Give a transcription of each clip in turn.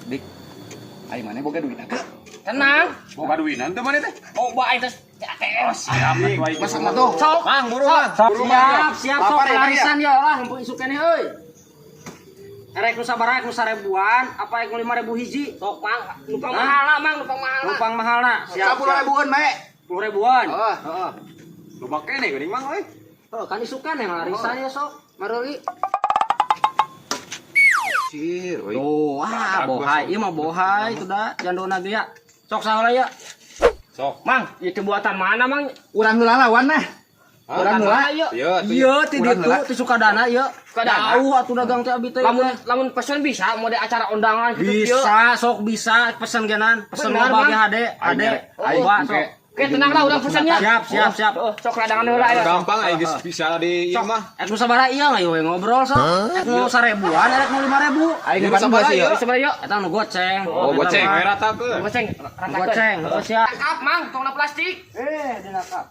Dik, ayo mana boga duit agak? Tenang. Boga duit nanti mana teh? Oh, bawa itu ATM. Siap, masak mah tuh. Sok, Mang, buru mang. Siap sok larisan ya lah, hempeu isukeun euy. Erek nu sabaraha nu 1000-an, apa yang 5000 hiji? Sok mang, numpang mahalna mang, numpang mahalna. Numpang mahalna. Siap. 10.000-an bae. 10.000-an. Heeh. Lu make nih geuning mang euy. Tuh kan isukan yang larisan ya sok. Maruli. Cir, euy. Tuh, bohai, ieu mah bohai itu dah, jandona ge ya. Sok saheula ya. Sok. Mang, ieu buatan mana mang? Urang heula lawan nah. Urang heula. Iya, ti ditu ti Sukadana ieu. Jauh atuh dagang teh abi teh. Lamun pesen bisa mode acara undangan gitu Bisa, sok bisa pesen genan. Pesen loba ge hade. Ayo, sok. Oke, tenang lah udah pesennya. Siap. Sok ladangan heula ya. Gampang aja geus bisa di ieu mah. Ek nu sabaraha ieu lah we ngobrol sok. Ek nu 1000-an, ek nu 5000. Aing sabaraha ieu. Sabaraha ieu? Eta nu goceng. Oh, goceng we ratakeun. Goceng, Goceng, siap. Kap, Mang, tongna plastik. Dina kap.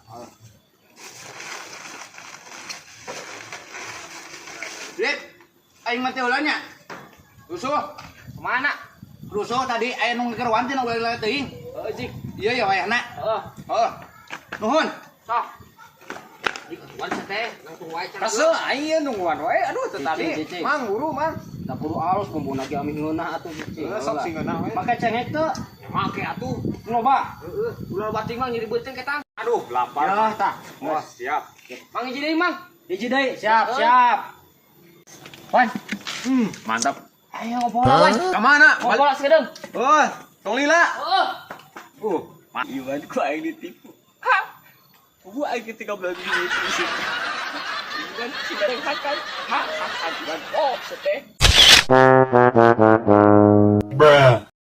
Dik, aing mah teh heulanya. Rusuh. Kemana? Rusuh tadi aya nu ngeukeurwan teh nu lele teuing. Jik. Iya ya wayahna. Heeh. Nuhun. Sok. Dikuan teh, langsung wae cenah. Raseu aing nungguan wae. Aduh teh tadi. Cicing. Mang buru mang. Da perlu alus kumpulna ge ami ngeunah atuh cicing. Sok sing ngeunah we. Make cengek teu? Make atuh. Loba. Heeh. Ulah bating mah nyiri beuteung ketang. Aduh, lapar. Ya tah. Wah, siap. Mang hiji deui, Mang. Hiji deui. Siap. Wan. Mantap. Ayo ngobrol wan. Ka mana? Ngobrol sekedeng. Oh, tong lila. Heeh. Iwan ku aing ditipu. Ha. Gua aing 13 menit isi. Iwan si bareng makan. Ha, Iwan. Oh, seteh.